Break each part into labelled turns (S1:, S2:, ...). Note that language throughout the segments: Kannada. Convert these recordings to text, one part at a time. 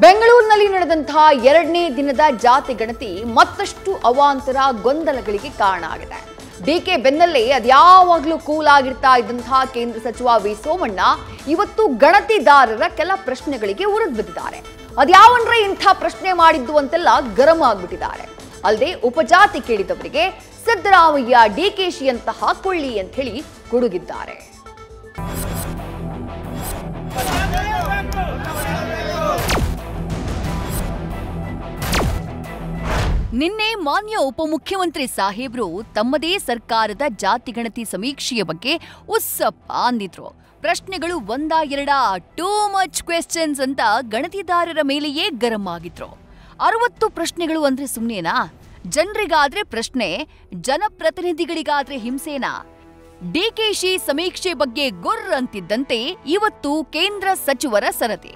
S1: ಬೆಂಗಳೂರಿನಲ್ಲಿ ನಡೆದಂತಹ ಎರಡನೇ ದಿನದ ಜಾತಿ ಗಣತಿ ಮತ್ತಷ್ಟು ಅವಾಂತರ ಗೊಂದಲಗಳಿಗೆ ಕಾರಣ ಆಗಿದೆ. ಡಿಕೆ ಬೆನ್ನಲ್ಲೇ ಅದ್ಯಾವಾಗಲೂ ಕೂಲ್ ಆಗಿರ್ತಾ ಇದ್ದಂತಹ ಕೇಂದ್ರ ಸಚಿವ ವಿ ಸೋಮಣ್ಣ ಇವತ್ತು ಗಣತಿದಾರರ ಕೆಲ ಪ್ರಶ್ನೆಗಳಿಗೆ ಉರಿದು ಬಿದ್ದಿದ್ದಾರೆ. ಅದ್ಯಾವನ್ರೆ ಇಂಥ ಪ್ರಶ್ನೆ ಮಾಡಿದ್ದು ಅಂತೆಲ್ಲ ಗರಂ ಆಗ್ಬಿಟ್ಟಿದ್ದಾರೆ. ಅಲ್ಲದೆ ಉಪಜಾತಿ ಕೇಳಿದವರಿಗೆ ಸಿದ್ದರಾಮಯ್ಯ ಡಿಕೆಶಿ ಅಂತ ಹಾಕೊಳ್ಳಿ ಅಂತ ಹೇಳಿ ಗುಡುಗಿದ್ದಾರೆ. ನಿನ್ನೆ ಮಾನ್ಯ ಉಪಮುಖ್ಯಮಂತ್ರಿ ಸಾಹೇಬ್ರು ತಮ್ಮದೇ ಸರ್ಕಾರದ ಜಾತಿ ಗಣತಿ ಸಮೀಕ್ಷೆಯ ಬಗ್ಗೆ ಉಸ್ಸಪ್ಪ ಅಂದಿದ್ರು. ಪ್ರಶ್ನೆಗಳು ಒಂದಾ ಎರಡಾ ಟೂ ಮಚ್ ಕ್ವೆಶ್ಚನ್ಸ್ ಅಂತ ಗಣತಿದಾರರ ಮೇಲೆಯೇ ಗರಂ ಆಗಿದ್ರು. 60 ಪ್ರಶ್ನೆಗಳು ಅಂದ್ರೆ ಸುಮ್ನೇನಾ? ಜನರಿಗಾದ್ರೆ ಪ್ರಶ್ನೆ, ಜನಪ್ರತಿನಿಧಿಗಳಿಗಾದ್ರೆ ಹಿಂಸೆನಾ? ಡಿಕೆಶಿ ಸಮೀಕ್ಷೆ ಬಗ್ಗೆ ಗುರ್ರ್ ಅಂತಿದ್ದಂತೆ ಇವತ್ತು ಕೇಂದ್ರ ಸಚಿವರ ಸರತಿ.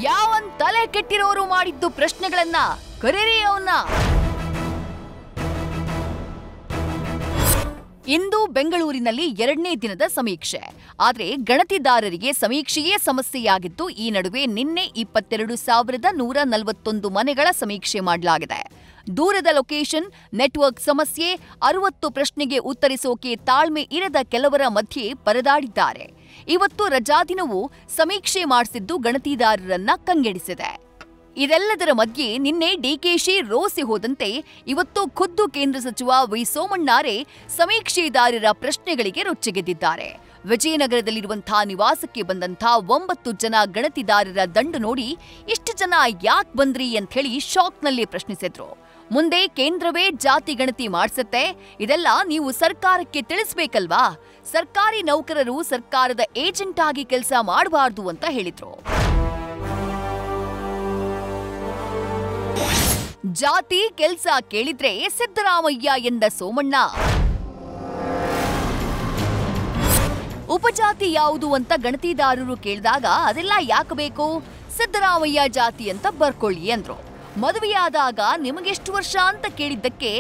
S1: ಯಾವನ್ ತಲೆ ಕೆಟ್ಟಿರೋರು ಮಾಡಿದ್ದು ಪ್ರಶ್ನೆಗಳನ್ನ ಕರೀರಿ ಅವನ್ನ. ಇಂದು ಬೆಂಗಳೂರಿನಲ್ಲಿ ಎರಡನೇ ದಿನದ ಸಮೀಕ್ಷೆ. ಆದ್ರೆ ಗಣತಿದಾರರಿಗೆ ಸಮೀಕ್ಷೆಯೇ ಸಮಸ್ಯೆಯಾಗಿದ್ದು, ಈ ನಡುವೆ ನಿನ್ನೆ 22,141 ಮನೆಗಳ ಸಮೀಕ್ಷೆ ಮಾಡಲಾಗಿದೆ. ದೂರದ ಲೊಕೇಶನ್, ನೆಟ್ವರ್ಕ್ ಸಮಸ್ಯೆ, 60 ಪ್ರಶ್ನೆಗೆ ಉತ್ತರಿಸೋಕೆ ತಾಳ್ಮೆ ಇರದ ಕೆಲವರ ಮಧ್ಯೆ ಪರದಾಡಿದ್ದಾರೆ. ಇವತ್ತು ರಜಾದಿನವೂ ಸಮೀಕ್ಷೆ ಮಾಡಿಸಿದ್ದು ಗಣತಿದಾರರನ್ನ ಕಂಗೆಡಿಸಿದೆ. ಇದೆಲ್ಲದರ ಮಧ್ಯೆ ನಿನ್ನೆ ಡಿಕೆಶಿ ರೋಸಿ ಹೋದಂತೆ ಇವತ್ತು ಖುದ್ದು ಕೇಂದ್ರ ಸಚಿವ ವಿ ಸೋಮಣ್ಣಾರೇ ಸಮೀಕ್ಷೆದಾರರ ಪ್ರಶ್ನೆಗಳಿಗೆ ರೊಚ್ಚಿಗೆದ್ದಿದ್ದಾರೆ. ವಿಜಯನಗರದಲ್ಲಿರುವಂತಹ ನಿವಾಸಕ್ಕೆ ಬಂದಂತಹ 9 ಜನ ಗಣತಿದಾರರ ದಂಡು ನೋಡಿ ಇಷ್ಟು ಜನ ಯಾಕೆ ಬಂದ್ರಿ ಅಂತ ಹೇಳಿ ಶಾಕ್ನಲ್ಲಿ ಪ್ರಶ್ನಿಸಿದ್ರು. ಮುಂದೆ ಕೇಂದ್ರವೇ ಜಾತಿ ಗಣತಿ ಮಾಡಿಸತ್ತೆ, ಇದೆಲ್ಲ ನೀವು ಸರ್ಕಾರಕ್ಕೆ ತಿಳಿಸ್ಬೇಕಲ್ವಾ? ಸರ್ಕಾರಿ ನೌಕರರು ಸರ್ಕಾರದ ಏಜೆಂಟ್ ಆಗಿ ಕೆಲಸ ಮಾಡಬಾರ್ದು ಅಂತ ಹೇಳಿದ್ರು. ಜಾತಿ ಕೆಲಸ ಕೇಳಿದ್ರೆ ಸಿದ್ದರಾಮಯ್ಯ ಎಂದ ಸೋಮಣ್ಣ, ಉಪಜಾತಿ ಯಾವುದು ಅಂತ ಗಣತಿದಾರರು ಕೇಳಿದಾಗ ಅದೆಲ್ಲ ಯಾಕೆ ಬೇಕು, ಸಿದ್ದರಾಮಯ್ಯ ಜಾತಿ ಅಂತ ಬರ್ಕೊಳ್ಳಿ ಅಂದ್ರು. ಮದುವೆಯಾದಾಗ ನಿಮಗೆಷ್ಟು ವರ್ಷ ಅಂತ ಕೇಳಿದ್ದಕ್ಕೆ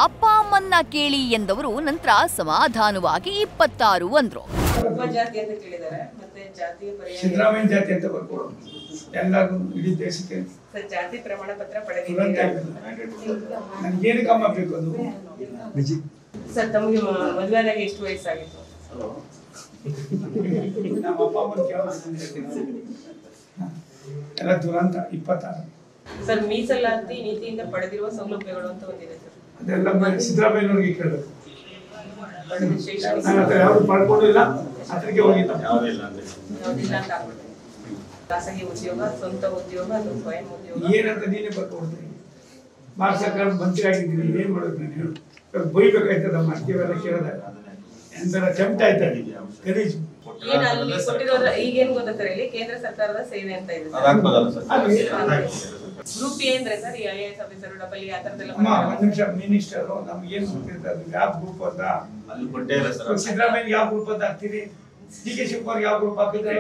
S1: ಅಪ್ಪ ಅಮ್ಮನ್ನ ಕೇಳಿ ಎಂದವರು ನಂತರ ಸಮಾಧಾನವಾಗಿ 26 ಅಂದ್ರು.
S2: ಉಪಜಾತಿ ಅಂತ ಕೇಳಿದ್ದಾರೆ, ಮತ್ತೆ ಜಾತಿಯ ಪರ್ಯಾಯ
S3: ಸಿದ್ದರಾಮಯ್ಯ ಜಾತಿ ಅಂತ ಬರ್ಕೊಳ್ಳೋದು ಎಲ್ಲರೂ ಇಡೀ ದೇಶಕ್ಕೆ
S2: ಜಾತಿ ಪ್ರಮಾಣ ಪತ್ರ ಪಡೆದಿದ್ದಾರೆ.
S3: ನನಗೇನು ಕಮ್ಮ ಬೇಕು ಅದು?
S2: ಸರ್, ತಮಗೆ ಮದುವೆಯಾದಾಗ ಎಷ್ಟು ವಯಸ್ಸಾಗಿತ್ತು?
S3: ನಮ್ಮ ಅಪ್ಪ ಅಮ್ಮನ ಎಲ್ಲ ದುರಂತ 26.
S2: ಸರ್, ಮೀಸಲಾತಿ ನೀತಿಯಿಂದ ಪಡೆದಿರುವ ಸೌಲಭ್ಯಗಳು ಅಂತ ಒಂದಿದೆ ಸರ್,
S3: ಅದೆಲ್ಲ ಸಿದ್ದರಾಮಯ್ಯನವ್ರಿಗೆ ಕೇಳಬೇಕು. ನಾನು ಅದರ ಯಾವುದು ಪಡ್ಕೊಂಡಿಲ್ಲ, ಅದಕ್ಕೆ ಹೋಗಿಲ್ಲ.
S2: ಯಾವುದಿಲ್ಲ ಅಂತ ಆಗ್ಬಿಟ್ಟು ಖಾಸಗಿ ಉದ್ಯೋಗ, ಸ್ವಂತ ಉದ್ಯೋಗ ಅಥವಾ ಸ್ವಯಂ ಉದ್ಯೋಗ
S3: ಏನಂತ ನೀನೇ ಬರ್ಕೊಡ್ತೀನಿ. ಭಾರತ ಸರ್ಕಾರ ಮಂತ್ರಿ ಆಗಿದ್ದೀನಿ, ಏನ್ ಮಾಡೋದು ನಾನು ಹೇಳು? ಬೈಬೇಕಾಯ್ತದ ಮಾಡ್ತೀವೆಲ್ಲ ಕೇಳಿದಾಗ ಎಂತರ ಚೆಂಟ ಆಯ್ತದೆ ಗಲೀಜು.
S2: ಈಗೇನು ಗೊತ್ತಾ ಸರ್, ಇಲ್ಲಿ ಕೇಂದ್ರ ಸರ್ಕಾರದ ಸೇವೆ ಅಂತ ಇದೆ ಗ್ರೂಪ್ ಎ ಅಂದ್ರೆ ಸರ್, IAS ಆಫೀಸರ್, ಡಬಲ್ ಆ ತರದೆಲ್ಲ.
S3: ಒಂದ್ ನಿಮಿಷ, ಮಿನಿಸ್ಟರ್ ನಮ್ಗೆ ಏನ್ ಗೊತ್ತಿರ್ತದೆ ಯಾವ ಗ್ರೂಪ್ ಅಂತ? ಸಿದ್ದರಾಮಯ್ಯ ಯಾವ ಗ್ರೂಪ್ ಅಂತ ಹಾಕ್ತೀರಿ? ಡಿಕೆ ಶಿವಕುಮಾರ್ ಯಾವ ಗ್ರೂಪ್ ಹಾಕಿದ್ರೆ?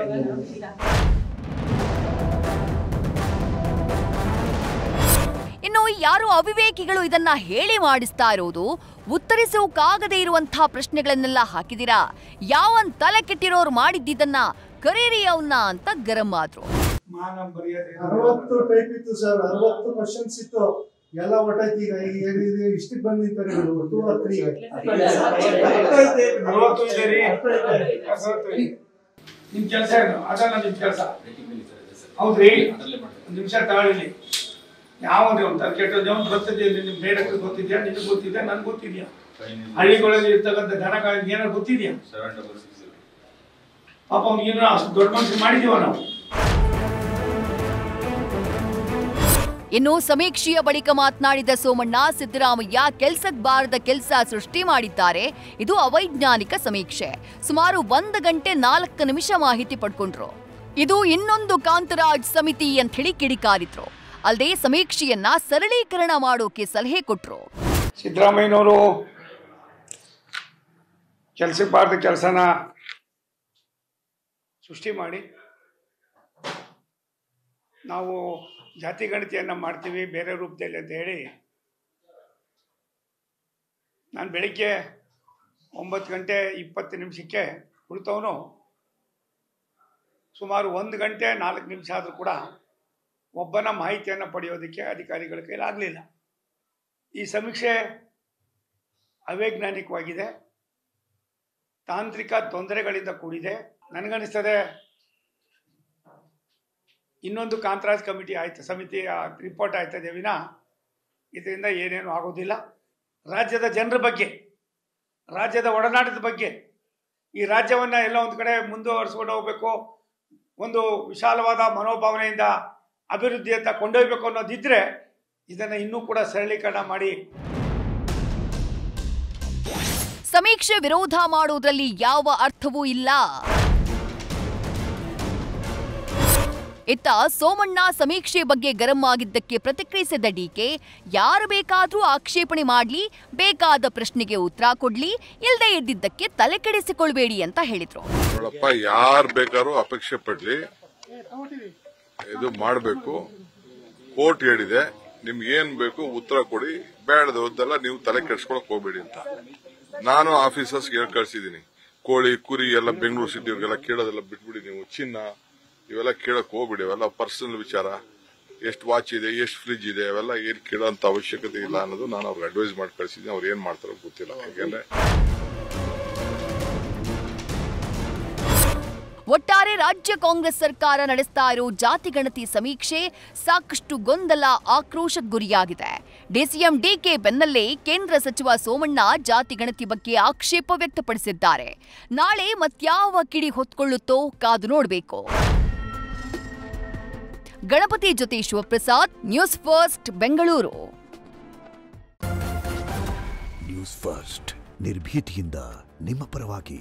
S1: ಇನ್ನು ಯಾರು ಅವಿವೇಕಿಗಳು ಇದನ್ನ ಹೇಳಿ ಮಾಡಿಸ್ತಾ ಇರೋದು, ಉತ್ತರಿಸೋಕಾಗದೇ ಇರುವಂತಹ ಪ್ರಶ್ನೆಗಳನ್ನೆಲ್ಲ ಹಾಕಿದಿರಾ, ಯಾವನ್ ತಲೆ ಕೆಟ್ಟಿರೋರು ಮಾಡಿದ್ದನ್ನ ಕರೀರಿ ಅವನ್ನ ಅಂತ ಗರಂ ಆದ್ರು.
S4: 60 ಟೈಪ್ ಇತ್ತು ಸರ್, 60 ಕ್ವಶನ್ಸ್ ಇತ್ತು, ಎಲ್ಲ ಒಟ್ಟಾಯ್ತು. ಈಗ ಇಷ್ಟಕ್ಕೆ ಬಂದು ನಿಂತಾರೆ 2 or 3.
S3: ನಿಮ್ ಕೆಲಸ ಏನು? ಅದಲ್ಲ ನಿಮ್ ಕೆಲಸ ಹೌದ್ರಿ? ಒಂದ್ ನಿಮಿಷ ತಾಳಿಲಿ. ಯಾವುದೇ ಒಂದು ಕೆಟ್ಟದ್ದು ಗೊತ್ತಿದೆಯಾ? ನಿಮ್ ಬೇಡಕ್ಕೆ ಗೊತ್ತಿದ್ಯಾ? ನಿನಗೆ ಗೊತ್ತಿದ್ಯಾ? ನನ್ಗೆ ಗೊತ್ತಿದ್ಯಾ? ಹಳ್ಳಿಗಳಲ್ಲಿ ಇರ್ತಕ್ಕಂಥ ದನ ಕಾಯ್ದು ಏನಾದ್ರು ಗೊತ್ತಿದ್ಯಾ? ಪಾಪ ಅವ್ನಿಗೇನೋ ಅಷ್ಟು ದೊಡ್ಡ ಮನುಷ್ಯ ಮಾಡಿದೀವ ನಾವು.
S1: ಇನ್ನು ಸಮೀಕ್ಷೆಯ ಬಳಿಕ ಮಾತನಾಡಿದ ಸೋಮಣ್ಣ, ಸಿದ್ದರಾಮಯ್ಯ ಕೆಲ್ಸಕ್ಕೆ ಬಾರದ ಕೆಲಸ ಸೃಷ್ಟಿ ಮಾಡಿದ್ದಾರೆ, ಇದು ಅವೈಜ್ಞಾನಿಕ ಸಮೀಕ್ಷೆ. ಸುಮಾರು 1 ಗಂಟೆ 4 ನಿಮಿಷ ಮಾಹಿತಿ ಪಡ್ಕೊಂಡ್ರು. ಇದು ಇನ್ನೊಂದು ಕಾಂತರಾಜ್ ಸಮಿತಿ ಅಂತ ಹೇಳಿ ಕಿಡಿಕಾರಿದ್ರು. ಅಲ್ಲದೆ ಸಮೀಕ್ಷೆಯನ್ನ ಸರಳೀಕರಣ ಮಾಡೋಕೆ ಸಲಹೆ ಕೊಟ್ರು.
S3: ಸಿದ್ದರಾಮಯ್ಯನವರು ಕೆಲ್ಸಕ್ಕೆ ಬಾರದ ಕೆಲಸನ ಸೃಷ್ಟಿ ಮಾಡಿ ನಾವು ಜಾತಿ ಗಣತಿಯನ್ನು ಮಾಡ್ತೀವಿ ಬೇರೆ ರೂಪದಲ್ಲಿ ಅಂತ ಹೇಳಿ ನಾನು ಬೆಳಿಗ್ಗೆ 9 ಗಂಟೆ 20 ನಿಮಿಷಕ್ಕೆ ಕುಳಿತವನು ಸುಮಾರು 1 ಗಂಟೆ 4 ನಿಮಿಷ ಆದರೂ ಕೂಡ ಒಬ್ಬನ ಮಾಹಿತಿಯನ್ನು ಪಡೆಯೋದಕ್ಕೆ ಅಧಿಕಾರಿಗಳ ಕೈಲಾಗಲಿಲ್ಲ. ಈ ಸಮೀಕ್ಷೆ ಅವೈಜ್ಞಾನಿಕವಾಗಿದೆ, ತಾಂತ್ರಿಕ ತೊಂದರೆಗಳಿಂದ ಕೂಡಿದೆ. ನನಗನ್ನಿಸ್ತದೆ ಇನ್ನೊಂದು ಕಾಂತರಾಜ್ ಕಮಿಟಿ ಆಯ್ತು, ಸಮಿತಿಯ ರಿಪೋರ್ಟ್ ಆಯ್ತದೆ ವಿನ ಇದರಿಂದ ಏನೇನು ಆಗೋದಿಲ್ಲ. ರಾಜ್ಯದ ಜನರ ಬಗ್ಗೆ, ರಾಜ್ಯದ ಒಡನಾಟದ ಬಗ್ಗೆ, ಈ ರಾಜ್ಯವನ್ನು ಎಲ್ಲ ಒಂದು ಕಡೆ ಮುಂದುವರಿಸ್ಕೊಂಡು ಹೋಗಬೇಕು, ಒಂದು ವಿಶಾಲವಾದ ಮನೋಭಾವನೆಯಿಂದ ಅಭಿವೃದ್ಧಿಯತ್ತ ಕೊಂಡೊಯ್ಯಬೇಕು ಅನ್ನೋದಿದ್ರೆ ಇದನ್ನು ಇನ್ನೂ ಕೂಡ ಸರಳೀಕರಣ ಮಾಡಿ.
S1: ಸಮೀಕ್ಷೆ ವಿರೋಧ ಮಾಡುವುದರಲ್ಲಿ ಯಾವ ಅರ್ಥವೂ ಇಲ್ಲ. ಇತ್ತ ಸೋಮಣ್ಣ ಸಮೀಕ್ಷೆ ಬಗ್ಗೆ ಗರಂ ಆಗಿದ್ದಕ್ಕೆ ಪ್ರತಿಕ್ರಿಯಿಸಿದ ಡಿಕೆ, ಯಾರು ಬೇಕಾದ್ರೂ ಆಕ್ಷೇಪಣೆ ಮಾಡ್ಲಿ, ಬೇಕಾದ ಪ್ರಶ್ನೆಗೆ ಉತ್ತರ ಕೊಡ್ಲಿ, ಇಲ್ಲದೆ ಇದ್ದಿದ್ದಕ್ಕೆ ತಲೆ ಕೆಡಿಸಿಕೊಳ್ಬೇಡಿ ಅಂತ ಹೇಳಿದ್ರು.
S5: ನೋಡಪ್ಪ, ಯಾರು ಬೇಕಾದ್ರೂ ಅಪೇಕ್ಷೆ ಪಡ್ಲಿ, ಇದು ಮಾಡಬೇಕು. ಕೋರ್ಟ್ ಹೇಳಿದೆ, ನಿಮ್ಗೆ ಏನ್ ಬೇಕು ಉತ್ತರ ಕೊಡಿ, ಬೇಡದಲ್ಲ ನೀವು ತಲೆ ಕೆಡಿಸ್ಕೊಳಕ್ ಹೋಗ್ಬೇಡಿ ಅಂತ ನಾನು ಆಫೀಸರ್ಸ್ ಹೇಳಿ ಕಳ್ಸಿದೀನಿ. ಕೋಳಿ ಕುರಿ ಎಲ್ಲ ಬೆಂಗಳೂರು ಸಿಟಿಯವ್ರಿಗೆಲ್ಲ ಕೇಳೋದೆಲ್ಲ ಬಿಟ್ಬಿಡಿ, ನೀವು ಚಿನ್ನ ಇವೆಲ್ಲ ಕೇಳಕ್ ಹೋಗ್ಬಿಡಿ, ಅವೆಲ್ಲ ಪರ್ಸನಲ್ ವಿಚಾರ. ಎಷ್ಟು ವಾಚ್ ಇದೆ, ಎಷ್ಟು ಫ್ರಿಜ್ ಇದೆ, ಅವೆಲ್ಲ ಏನ್ ಕೇಳೋಂತ ಅವಶ್ಯಕತೆ ಇಲ್ಲ ಅನ್ನೋದು ನಾನು ಅವ್ರಿಗೆ ಅಡ್ವೈಸ್ ಮಾಡಿ ಕಳ್ಸಿದ್ದೀನಿ. ಅವ್ರು ಏನ್ ಮಾಡ್ತಾರೋ ಗೊತ್ತಿಲ್ಲ. ಯಾಕೆಂದ್ರೆ
S1: ಒಟ್ಟಾರೆ ರಾಜ್ಯ ಕಾಂಗ್ರೆಸ್ ಸರ್ಕಾರ ನಡೆಸ್ತಾ ಇರೋ ಜಾತಿಗಣತಿ ಸಮೀಕ್ಷೆ ಸಾಕಷ್ಟು ಗೊಂದಲ, ಆಕ್ರೋಶಕ್ಕೆ ಗುರಿಯಾಗಿದೆ. ಡಿಸಿಎಂ ಡಿಕೆ ಬೆನ್ನಲ್ಲೇ ಕೇಂದ್ರ ಸಚಿವ ಸೋಮಣ್ಣ ಜಾತಿಗಣತಿ ಬಗ್ಗೆ ಆಕ್ಷೇಪ ವ್ಯಕ್ತಪಡಿಸಿದ್ದಾರೆ. ನಾಳೆ ಮತ್ಯಾವ ಕಿಡಿ ಹೊತ್ಕೊಳ್ಳುತ್ತೋ ಕಾದು ನೋಡಬೇಕು. ಗಣಪತಿ ಜೊತೆ Shivaprasad, news first, Bengaluru.
S6: News first ನಿರ್ಭೀತಿಯಿಂದ ನಿಮ್ಮ ಪರವಾಗಿ.